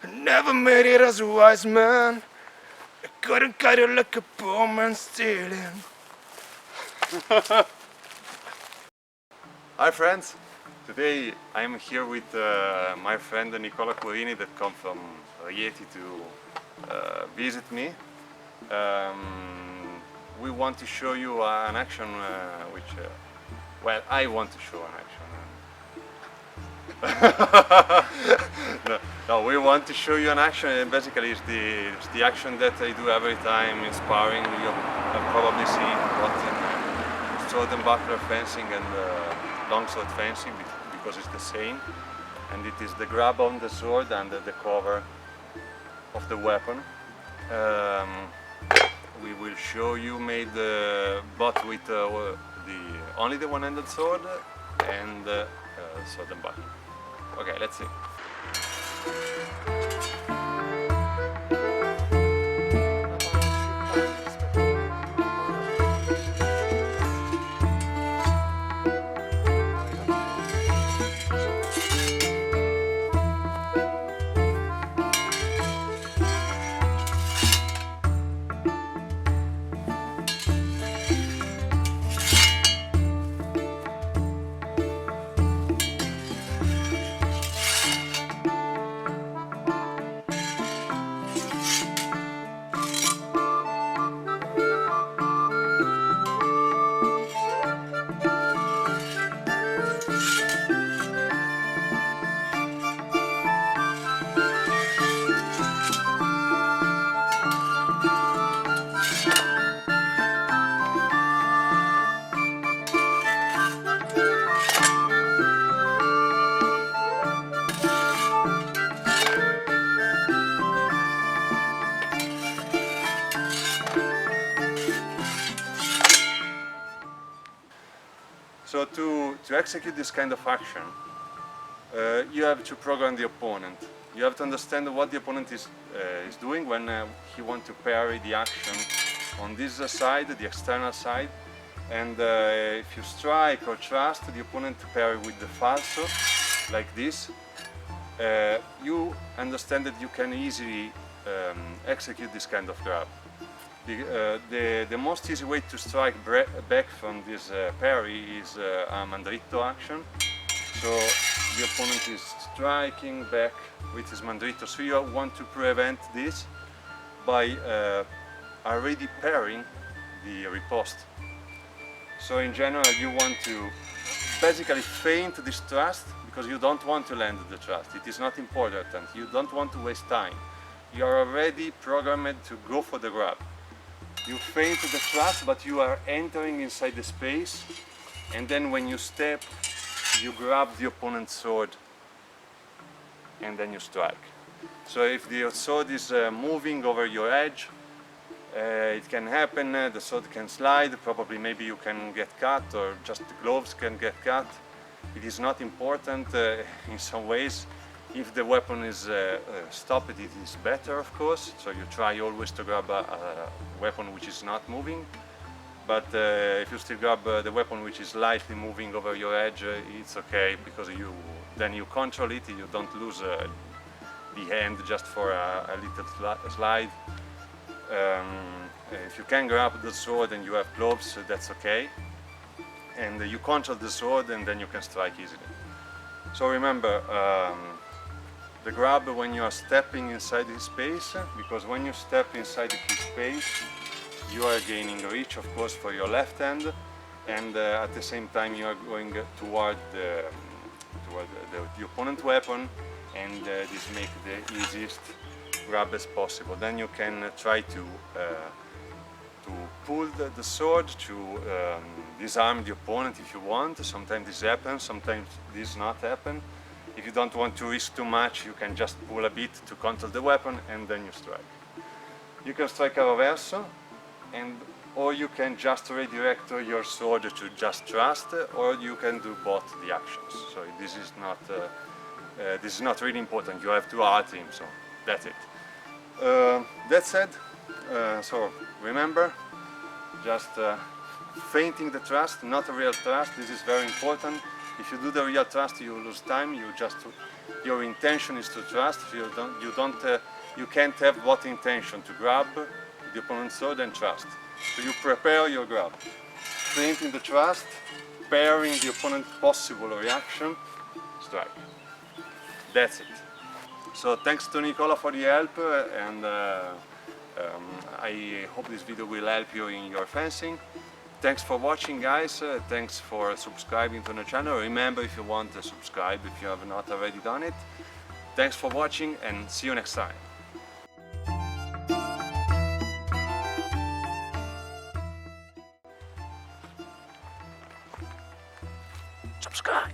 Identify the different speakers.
Speaker 1: I never made it as a wise man. I couldn't cut it like a poor man stealing. Hi friends, today I'm here with my friend Nicola Curini that come from Rieti to visit me. We want to show you an action well, I want to show an action. No, we want to show you an action, and basically it's the action that I do every time in sparring. You have probably seen what in sword and buckler fencing and longsword fencing, because it's the same, and it is the grab on the sword and the cover of the weapon. We will show you made both with only the one-handed sword and sword and buckler. Okay, let's see. So to execute this kind of action, you have to program the opponent. You have to understand what the opponent is doing when he wants to parry the action on this side, the external side. And if you strike or thrust the opponent to parry with the falso, like this, you understand that you can easily execute this kind of grab. The most easy way to strike back from this parry is a mandritto action. So the opponent is striking back with his mandritto. So you want to prevent this by already parrying the riposte. So in general you want to basically feint this thrust, because you don't want to land the thrust. It is not important, and you don't want to waste time. You are already programmed to go for the grab. You feint the thrust, but you are entering inside the space, and then when you step, you grab the opponent's sword and then you strike. So if the sword is moving over your edge, it can happen, the sword can slide, probably maybe you can get cut, or just the gloves can get cut. It is not important in some ways. If the weapon is stopped, it is better, of course. So you try always to grab a weapon which is not moving. But if you still grab the weapon which is slightly moving over your edge, it's okay, because then you control it. You don't lose the hand just for a little slide. If you can grab the sword and you have gloves, that's okay. And you control the sword, and then you can strike easily. So remember, the grab when you are stepping inside his space, because when you step inside his space, you are gaining reach, of course, for your left hand, and at the same time you are going toward the opponent weapon, and this makes the easiest grab as possible. Then you can try to pull the sword to disarm the opponent if you want. Sometimes this happens, sometimes this not happen. If you don't want to risk too much, you can just pull a bit to control the weapon, and then you strike. You can strike a reverso, or you can just redirect your sword to just thrust, or you can do both the actions. So this is not really important. You have to art him, so that's it. That said, so remember, just feinting the thrust, not a real thrust. This is very important. If you do the real trust, you lose time. Your intention is to trust. You can't have both intention to grab the opponent's sword and trust. So you prepare your grab, printing the trust, pairing the opponent's possible reaction, strike. That's it. So thanks to Nicola for the help, and I hope this video will help you in your fencing. Thanks for watching, guys. Thanks for subscribing to the channel. Remember, if you want to subscribe if you have not already done it. Thanks for watching and see you next time. Subscribe.